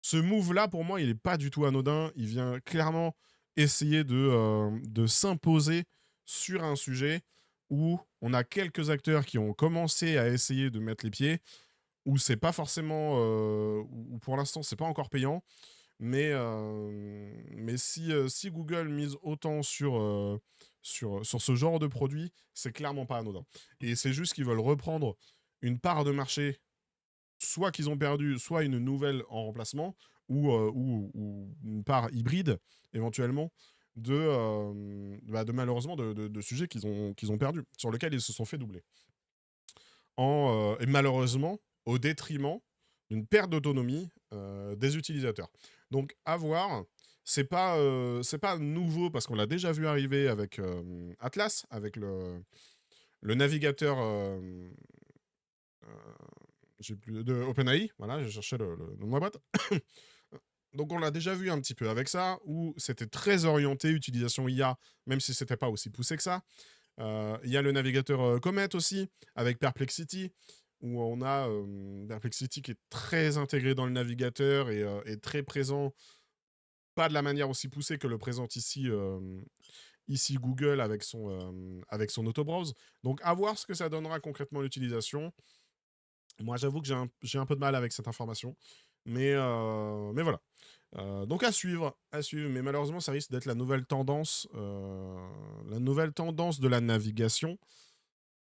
Ce move-là, pour moi, il n'est pas du tout anodin. Il vient clairement essayer de s'imposer sur un sujet où on a quelques acteurs qui ont commencé à essayer de mettre les pieds, où c'est pas forcément, où pour l'instant, c'est pas encore payant. Mais si Google mise autant sur ce genre de produit, c'est clairement pas anodin. Et c'est juste qu'ils veulent reprendre une part de marché, soit qu'ils ont perdu, soit une nouvelle en remplacement, ou une part hybride, éventuellement, de malheureusement de sujets qu'ils ont perdus, sur lesquels ils se sont fait doubler. Et malheureusement, au détriment d'une perte d'autonomie des utilisateurs. Donc, à voir. C'est pas nouveau parce qu'on l'a déjà vu arriver avec Atlas, avec le navigateur euh, j'ai plus de OpenAI. Voilà, je cherchais le nom de ma boîte. Donc, on l'a déjà vu un petit peu avec ça, où c'était très orienté utilisation IA, même si c'était pas aussi poussé que ça. Il y a le navigateur Comet aussi, avec Perplexity, où on a Perplexity qui est très intégré dans le navigateur et très présent, pas de la manière aussi poussée que le présente ici Google avec son auto-browse. Donc, à voir ce que ça donnera concrètement l'utilisation. Moi, j'avoue que j'ai un peu de mal avec cette information. Mais voilà. Donc à suivre, mais malheureusement, ça risque d'être la nouvelle tendance de la navigation,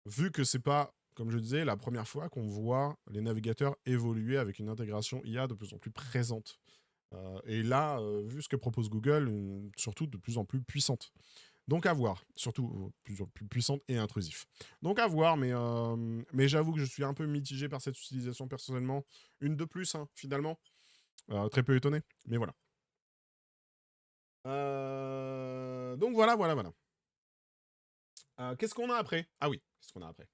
vu que c'est pas, comme je disais, la première fois qu'on voit les navigateurs évoluer avec une intégration IA de plus en plus présente. Et là, vu ce que propose Google, surtout de plus en plus puissante. Donc à voir, surtout plus en plus puissante et intrusif. Donc à voir, mais j'avoue que je suis un peu mitigé par cette utilisation personnellement. Une de plus, hein, finalement. Très peu étonné, mais voilà. Donc voilà, voilà, voilà. Qu'est-ce qu'on a après? Ah oui, qu'est-ce qu'on a après?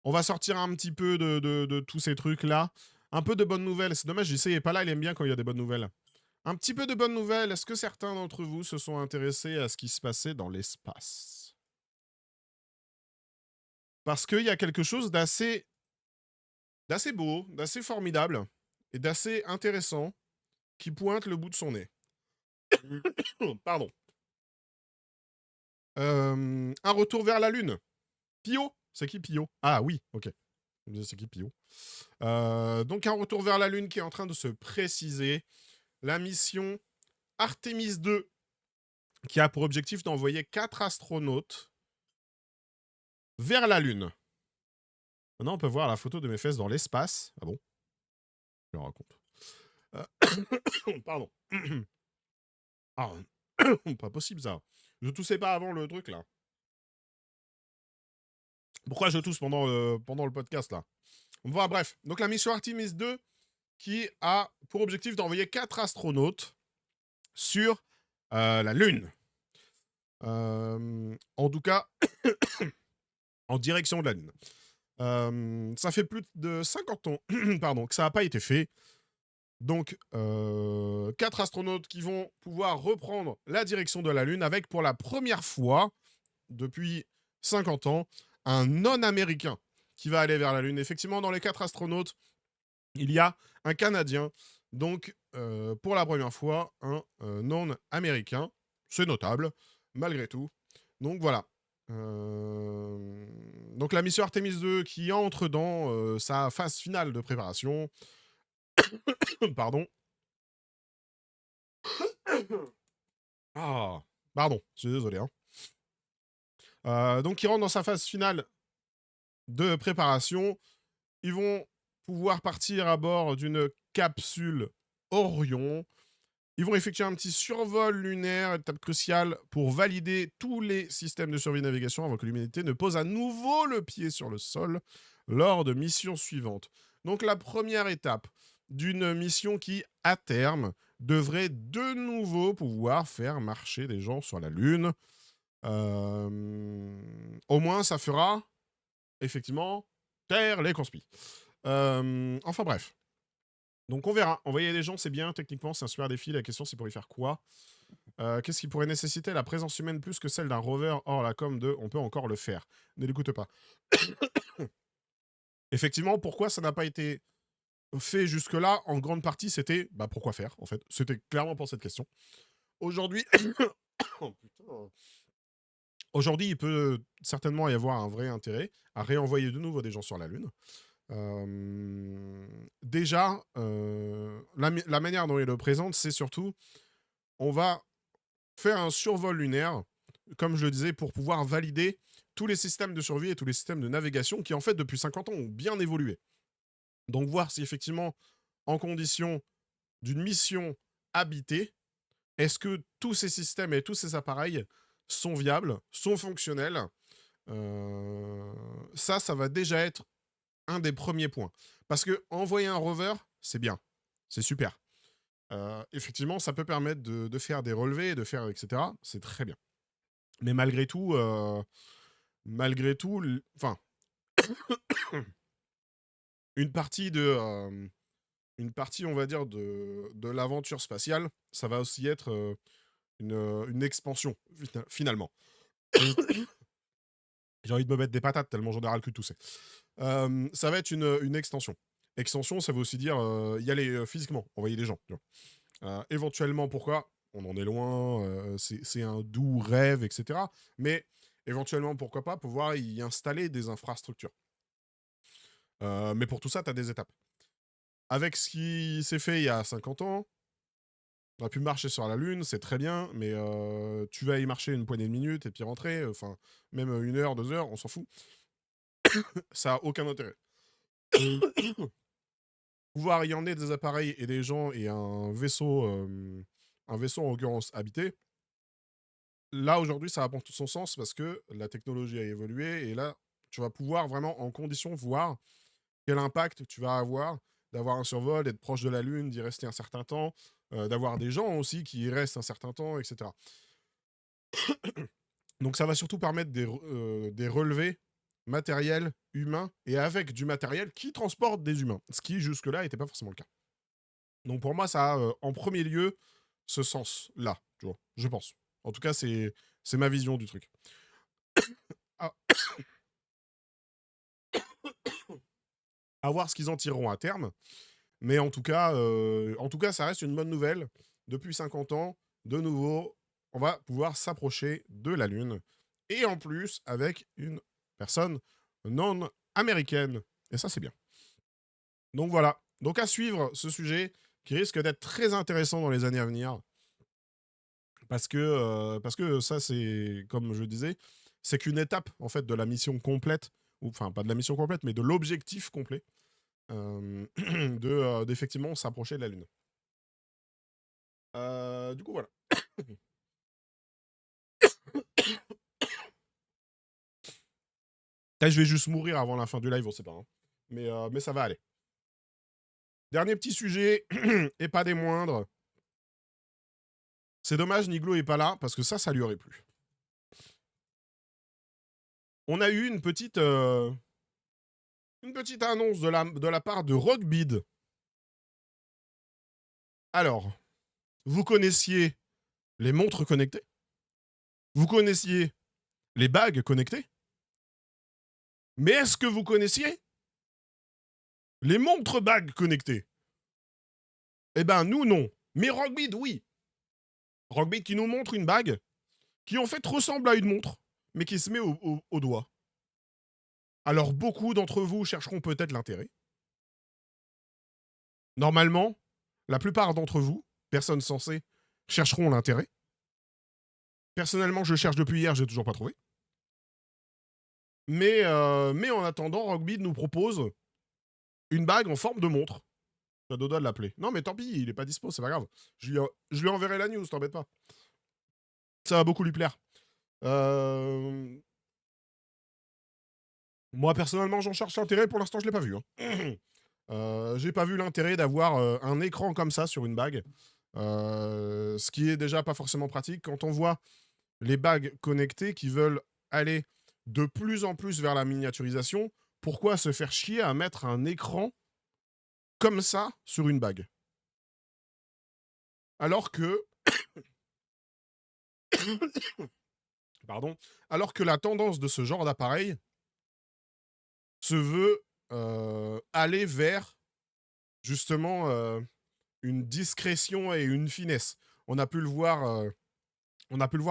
On va sortir un petit peu de tous ces trucs-là. Un peu de bonnes nouvelles. C'est dommage, JC n'est pas là, il aime bien quand il y a des bonnes nouvelles. Un petit peu de bonnes nouvelles. Est-ce que certains d'entre vous se sont intéressés à ce qui se passait dans l'espace? Parce qu'il y a quelque chose d'assez beau, d'assez formidable et d'assez intéressant qui pointe le bout de son nez. Pardon. Un retour vers la Lune. Pio? C'est qui Pio? Ah oui, ok. C'est qui Pio? Donc un retour vers la Lune qui est en train de se préciser. La mission Artemis 2, qui a pour objectif d'envoyer 4 astronautes vers la Lune. Maintenant, on peut voir la photo de mes fesses dans l'espace. Ah bon? Je le raconte. Pardon. Ah, pas possible ça. Je toussais pas avant le truc là. Pourquoi je tousse pendant le podcast là? Voilà, bref. Donc la mission Artemis 2 qui a pour objectif d'envoyer 4 astronautes sur la Lune. En tout cas, en direction de la Lune. Ça fait plus de 50 ans pardon, que ça n'a pas été fait. Donc, 4 astronautes qui vont pouvoir reprendre la direction de la Lune avec, pour la première fois depuis 50 ans, un non-américain qui va aller vers la Lune. Effectivement, dans les 4 astronautes, il y a un Canadien. Donc, pour la première fois, un non-américain. C'est notable, malgré tout. Donc, voilà. Donc la mission Artemis 2 qui entre dans sa phase finale de préparation. Pardon. Ah, pardon, je suis désolé. Donc qui rentre dans sa phase finale de préparation. Ils vont pouvoir partir à bord d'une capsule Orion. Ils vont effectuer un petit survol lunaire, étape cruciale, pour valider tous les systèmes de survie et navigation avant que l'humanité ne pose à nouveau le pied sur le sol lors de missions suivantes. Donc la première étape d'une mission qui, à terme, devrait de nouveau pouvoir faire marcher des gens sur la Lune. Au moins, ça fera, effectivement, taire les conspis. Enfin bref. Donc on verra. Envoyer des gens, c'est bien, techniquement, c'est un super défi. La question, c'est pour y faire quoi? Qu'est-ce qui pourrait nécessiter la présence humaine plus que celle d'un rover? Or, la com de on peut encore le faire. Ne l'écoute pas. Effectivement, pourquoi ça n'a pas été fait jusque-là? En grande partie, c'était bah, pourquoi faire, en fait. C'était clairement pour cette question. Aujourd'hui, oh, putain. Aujourd'hui, il peut certainement y avoir un vrai intérêt à réenvoyer de nouveau des gens sur la Lune. Déjà, la manière dont il le présente, c'est surtout, on va faire un survol lunaire, comme je le disais, pour pouvoir valider tous les systèmes de survie et tous les systèmes de navigation qui, en fait, depuis 50 ans, ont bien évolué. Donc, voir si, effectivement, en condition d'une mission habitée, est-ce que tous ces systèmes et tous ces appareils sont viables, sont fonctionnels. Ça va déjà être un des premiers points. Parce que envoyer un rover, c'est bien. C'est super. Effectivement, ça peut permettre de faire des relevés, de faire, etc. C'est très bien. Mais malgré tout, enfin, une partie, on va dire, de l'aventure spatiale, ça va aussi être une expansion, finalement. J'ai envie de me mettre des patates tellement j'en ai ras le cul de tousser. Ça va être une extension. Extension, ça veut aussi dire y aller physiquement, envoyer des gens. Tu vois. Éventuellement, pourquoi? On en est loin, c'est un doux rêve, etc. Mais éventuellement, pourquoi pas pouvoir y installer des infrastructures. Mais pour tout ça, tu as des étapes. Avec ce qui s'est fait il y a 50 ans, on a pu marcher sur la Lune, c'est très bien, mais tu vas y marcher une poignée de minutes et puis rentrer, enfin, même 1 heure, 2 heures, on s'en fout. Ça a aucun intérêt. Pouvoir y emmener des appareils et des gens et un vaisseau en l'occurrence habité, là aujourd'hui ça va prendre tout son sens parce que la technologie a évolué et là tu vas pouvoir vraiment en condition voir quel impact tu vas avoir d'avoir un survol, d'être proche de la Lune, d'y rester un certain temps, d'avoir des gens aussi qui y restent un certain temps, etc. Donc ça va surtout permettre des relevés matériels, humains, et avec du matériel qui transporte des humains, ce qui jusque-là n'était pas forcément le cas. Donc pour moi, ça a en premier lieu ce sens-là, tu vois, je pense. En tout cas, c'est ma vision du truc. À, à voir ce qu'ils en tireront à terme. Mais en tout cas, ça reste une bonne nouvelle. Depuis 50 ans, de nouveau, on va pouvoir s'approcher de la Lune. Et en plus, avec une personne non américaine. Et ça, c'est bien. Donc voilà. Donc à suivre ce sujet qui risque d'être très intéressant dans les années à venir. Parce que ça, c'est, comme je disais, c'est qu'une étape, en fait, de la mission complète. Enfin, pas de la mission complète, mais de l'objectif complet. D'effectivement s'approcher de la Lune. Du coup, voilà. Peut-être je vais juste mourir avant la fin du live, on sait pas. Hein. Mais ça va aller. Dernier petit sujet, et pas des moindres. C'est dommage, Niglo est pas là, parce que ça lui aurait plu. On a eu une petite annonce de la part de Rockbid. Alors, vous connaissiez les montres connectées? Vous connaissiez les bagues connectées? Mais est-ce que vous connaissiez les montres bagues connectées? Eh ben, nous, non. Mais Rockbid, oui. Rockbid qui nous montre une bague qui, en fait, ressemble à une montre, mais qui se met au doigt. Alors beaucoup d'entre vous chercheront peut-être l'intérêt. Normalement, la plupart d'entre vous, personnes sensées, chercheront l'intérêt. Personnellement, je cherche depuis hier, j'ai toujours pas trouvé. Mais en attendant, Rockbit nous propose une bague en forme de montre. J'ai deux doigts de l'appeler. Non, mais tant pis, il est pas dispo, c'est pas grave. Je lui enverrai la news, t'embête pas. Ça va beaucoup lui plaire. Moi, personnellement, j'en cherche l'intérêt. Pour l'instant, je l'ai pas vu. Hein. J'ai pas vu l'intérêt d'avoir un écran comme ça sur une bague. Ce qui est déjà pas forcément pratique. Quand on voit les bagues connectées qui veulent aller de plus en plus vers la miniaturisation, pourquoi se faire chier à mettre un écran comme ça sur une bague? Alors que, pardon, alors que la tendance de ce genre d'appareil se veut aller vers justement une discrétion et une finesse. On a pu le voir,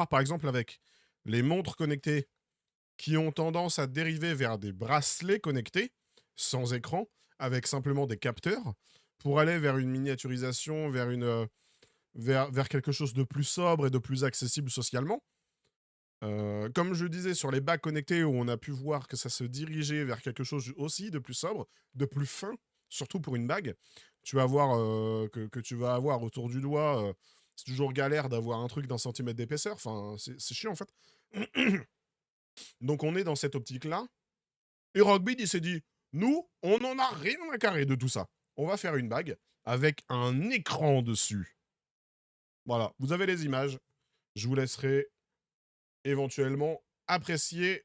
par exemple avec les montres connectées qui ont tendance à dériver vers des bracelets connectés sans écran, avec simplement des capteurs, pour aller vers une miniaturisation, vers quelque chose de plus sobre et de plus accessible socialement. Comme je disais, sur les bagues connectées, où on a pu voir que ça se dirigeait vers quelque chose aussi de plus sobre, de plus fin, surtout pour une bague. Tu vas voir que tu vas avoir autour du doigt, c'est toujours galère d'avoir un truc d'un centimètre d'épaisseur. Enfin, c'est chiant en fait. Donc on est dans cette optique-là. Et Rockbit, il s'est dit, nous, on n'en a rien à carrer de tout ça. On va faire une bague avec un écran dessus. Voilà, vous avez les images. Je vous laisserai éventuellement apprécier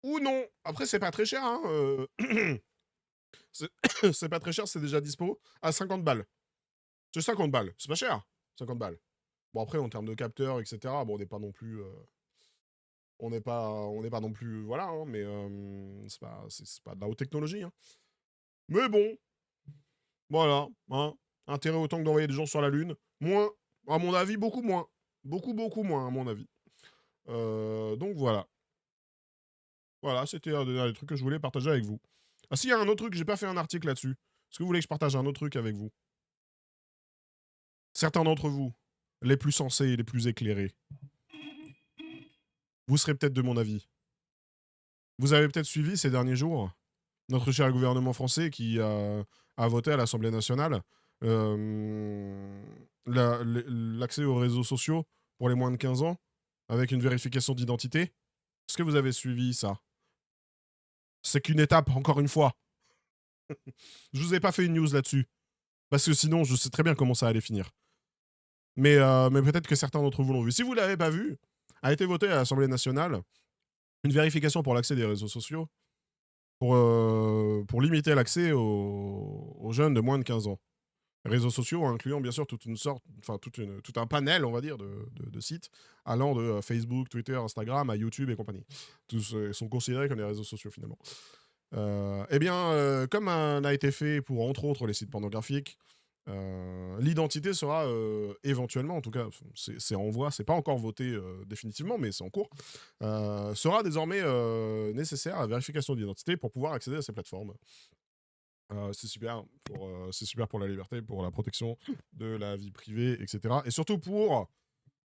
ou non. Après, c'est pas très cher. Hein, c'est pas très cher, c'est déjà dispo à 50 balles. C'est 50 balles, c'est pas cher. 50 balles. Bon, après, en termes de capteurs, etc., bon, on n'est pas non plus. On n'est pas non plus. Voilà, hein, mais c'est pas de la haute technologie. Hein. Mais bon, voilà. Hein, intérêt autant que d'envoyer des gens sur la Lune. Moins, à mon avis, beaucoup moins. Beaucoup, beaucoup moins, à mon avis. Donc voilà. Voilà, c'était un des trucs que je voulais partager avec vous. Ah si, il y a un autre truc, j'ai pas fait un article là-dessus. Est-ce que vous voulez que je partage un autre truc avec vous? Certains d'entre vous, les plus sensés et les plus éclairés, vous serez peut-être de mon avis. Vous avez peut-être suivi ces derniers jours notre cher gouvernement français qui a voté à l'Assemblée nationale l'accès aux réseaux sociaux pour les moins de 15 ans avec une vérification d'identité. Est-ce que vous avez suivi ça? C'est qu'une étape, encore une fois. Je vous ai pas fait une news là-dessus. Parce que sinon, je sais très bien comment ça allait finir. Mais peut-être que certains d'entre vous l'ont vu. Si vous ne l'avez pas vu, a été voté à l'Assemblée nationale une vérification pour l'accès des réseaux sociaux pour limiter l'accès aux jeunes de moins de 15 ans. Réseaux sociaux incluant bien sûr toute une sorte, enfin tout un panel, on va dire, de sites allant de Facebook, Twitter, Instagram à YouTube et compagnie. Tous sont considérés comme des réseaux sociaux finalement. Eh bien, comme a été fait pour entre autres les sites pornographiques, l'identité sera éventuellement, en tout cas, c'est en voie, c'est pas encore voté définitivement, mais c'est en cours, sera désormais nécessaire à la vérification d'identité pour pouvoir accéder à ces plateformes. C'est super pour la liberté, pour la protection de la vie privée, etc. Et surtout pour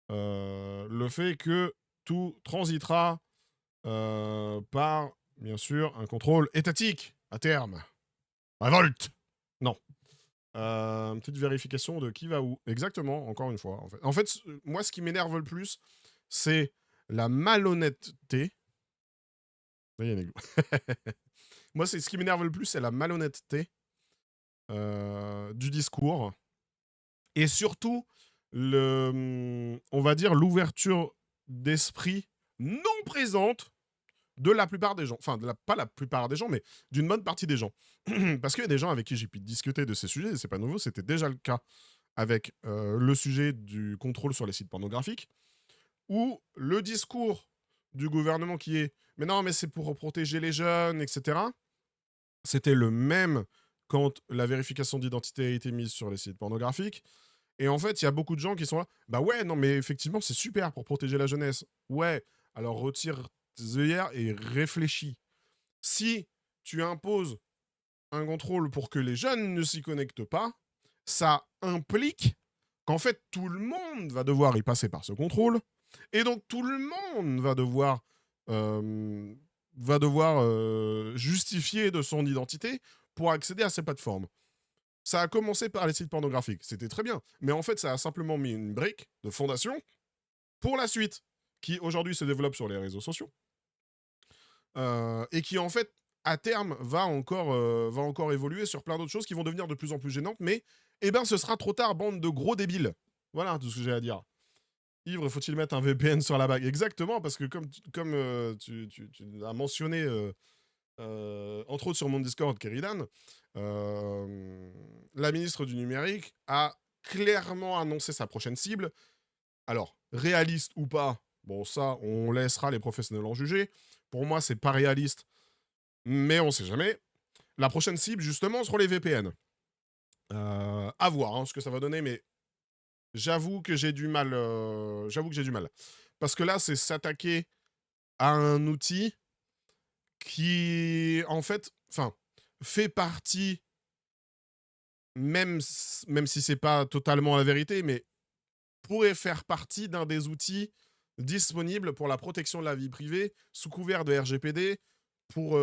le fait que tout transitera par, bien sûr, un contrôle étatique à terme. Révolte. Non. Une petite vérification de qui va où. Exactement, encore une fois. En fait, moi, ce qui m'énerve le plus, c'est la malhonnêteté. Là, il y a un aiglon. Moi, ce qui m'énerve le plus, c'est la malhonnêteté du discours. Et surtout, on va dire, l'ouverture d'esprit non présente de la plupart des gens. Enfin, pas la plupart des gens, mais d'une bonne partie des gens. Parce qu'il y a des gens avec qui j'ai pu discuter de ces sujets, et c'est pas nouveau, c'était déjà le cas avec le sujet du contrôle sur les sites pornographiques, où le discours du gouvernement qui est « mais non, mais c'est pour protéger les jeunes, etc. », c'était le même quand la vérification d'identité a été mise sur les sites pornographiques. Et en fait, il y a beaucoup de gens qui sont là « bah ouais, non, mais effectivement, c'est super pour protéger la jeunesse. Ouais, alors retire tes œillères et réfléchis. Si tu imposes un contrôle pour que les jeunes ne s'y connectent pas, ça implique qu'en fait tout le monde va devoir y passer par ce contrôle, et donc tout le monde euh, va devoir justifier de son identité pour accéder à ces plateformes. Ça a commencé par les sites pornographiques, c'était très bien, mais en fait ça a simplement mis une brique de fondation pour la suite, qui aujourd'hui se développe sur les réseaux sociaux, et qui en fait à terme va encore évoluer sur plein d'autres choses qui vont devenir de plus en plus gênantes, mais eh ben ce sera trop tard, bande de gros débiles. Voilà tout ce que j'ai à dire. Ivre, faut-il mettre un VPN sur la bague? Exactement, parce que tu as mentionné, entre autres sur mon Discord, Keridan, la ministre du numérique a clairement annoncé sa prochaine cible. Alors, réaliste ou pas, bon ça, on laissera les professionnels en juger. Pour moi, c'est pas réaliste, mais on sait jamais. La prochaine cible, justement, seront les VPN. À voir hein, ce que ça va donner, mais j'avoue que j'ai du mal. J'avoue que j'ai du mal. Parce que là, c'est s'attaquer à un outil qui, en fait, enfin, fait partie, même si c'est pas totalement la vérité, mais pourrait faire partie d'un des outils disponibles pour la protection de la vie privée sous couvert de RGPD pour,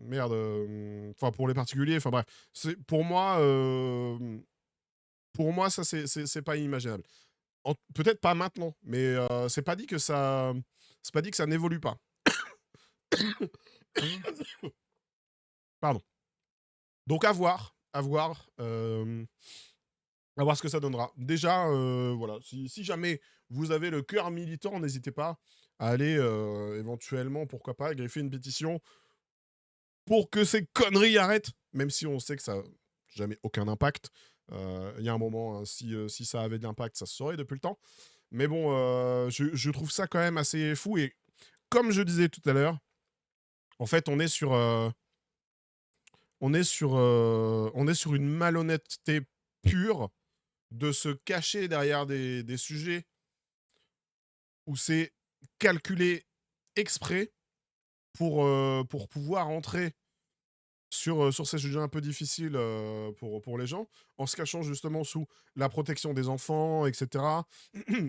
merde, enfin pour les particuliers, enfin bref, c'est pour moi ça c'est pas inimaginable. Peut-être pas maintenant, mais c'est pas dit que ça n'évolue pas. Pardon. Donc à voir ce que ça donnera. Déjà, voilà, si jamais vous avez le cœur militant, n'hésitez pas à aller éventuellement, pourquoi pas, greffer une pétition pour que ces conneries arrêtent, même si on sait que ça n'a jamais aucun impact. Il y a un moment, hein, si ça avait de l'impact, ça se saurait depuis le temps. Mais bon, je trouve ça quand même assez fou. Et comme je disais tout à l'heure, en fait, on est sur une malhonnêteté pure de se cacher derrière des sujets où c'est calculé exprès pour pouvoir entrer sur ces sujets un peu difficiles pour les gens, en se cachant justement sous la protection des enfants, etc.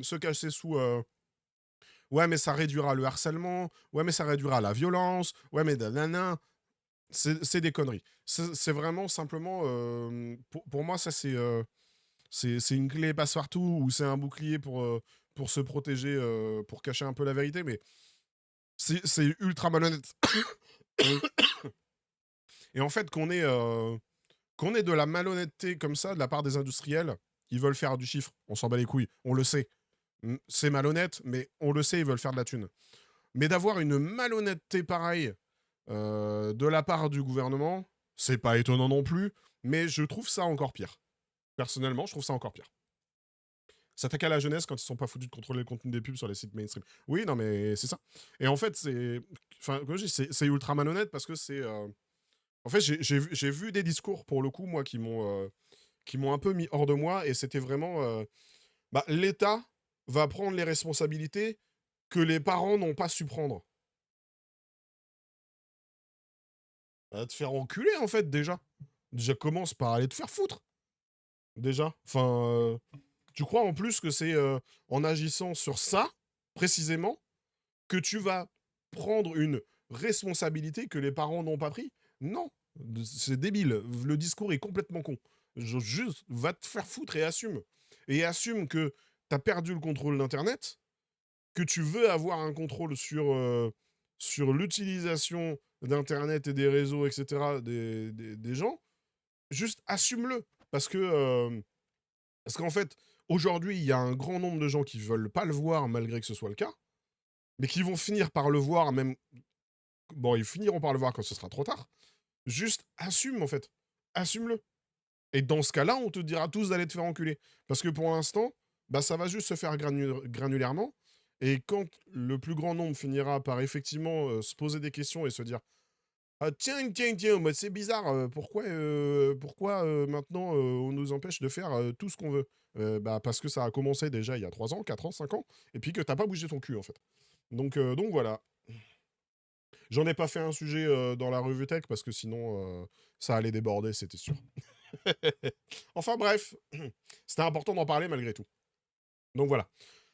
Se cacher sous ouais, mais ça réduira le harcèlement, ouais, mais ça réduira la violence, ouais, mais nanana. C'est des conneries. C'est vraiment simplement. Pour moi, ça, c'est une clé passe-partout ou c'est un bouclier pour se protéger, pour cacher un peu la vérité, mais c'est ultra malhonnête. Et en fait, qu'on ait de la malhonnêteté comme ça de la part des industriels, ils veulent faire du chiffre. On s'en bat les couilles. On le sait. C'est malhonnête, mais on le sait, ils veulent faire de la thune. Mais d'avoir une malhonnêteté pareille de la part du gouvernement, c'est pas étonnant non plus, mais je trouve ça encore pire. Personnellement, je trouve ça encore pire. S'attaquer à la jeunesse quand ils sont pas foutus de contrôler le contenu des pubs sur les sites mainstream. Oui, non, mais c'est ça. Et en fait, enfin, comme je dis, c'est ultra malhonnête parce que c'est. En fait, j'ai vu des discours, pour le coup, moi, qui m'ont un peu mis hors de moi, et c'était vraiment. Bah, l'État va prendre les responsabilités que les parents n'ont pas su prendre. Va te faire enculer, en fait, déjà. Déjà, commence par aller te faire foutre. Déjà. Enfin. Tu crois en plus que c'est en agissant sur ça, précisément, que tu vas prendre une responsabilité que les parents n'ont pas pris? Non, c'est débile. Le discours est complètement con. Juste, va te faire foutre et assume. Et assume que tu as perdu le contrôle d'Internet, que tu veux avoir un contrôle sur l'utilisation d'Internet et des réseaux, etc., des gens. Juste assume-le. Parce qu'en fait, aujourd'hui, il y a un grand nombre de gens qui veulent pas le voir malgré que ce soit le cas, mais qui vont finir par le voir même. Bon, ils finiront par le voir quand ce sera trop tard. Juste assume, en fait. Assume-le. Et dans ce cas-là, on te dira tous d'aller te faire enculer. Parce que pour l'instant, bah, ça va juste se faire granulairement. Et quand le plus grand nombre finira par effectivement se poser des questions et se dire Ah tiens, tiens, tiens, bah, c'est bizarre, pourquoi, maintenant, on nous empêche de faire, tout ce qu'on veut? Bah, parce que ça a commencé déjà il y a 3 ans, 4 ans, 5 ans et puis que tu pas bougé ton cul, en fait. Donc voilà. J'en ai pas fait un sujet, dans la revue tech parce que sinon, ça allait déborder, c'était sûr. Enfin bref, c'était important d'en parler malgré tout. Donc voilà.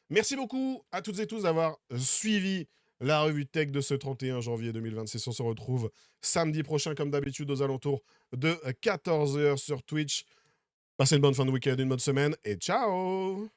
Merci beaucoup à toutes et tous d'avoir suivi la revue tech de ce 31 janvier 2026. On se retrouve samedi prochain, comme d'habitude, aux alentours de 14 h sur Twitch. Passez une bonne fin de week-end, une bonne semaine et ciao!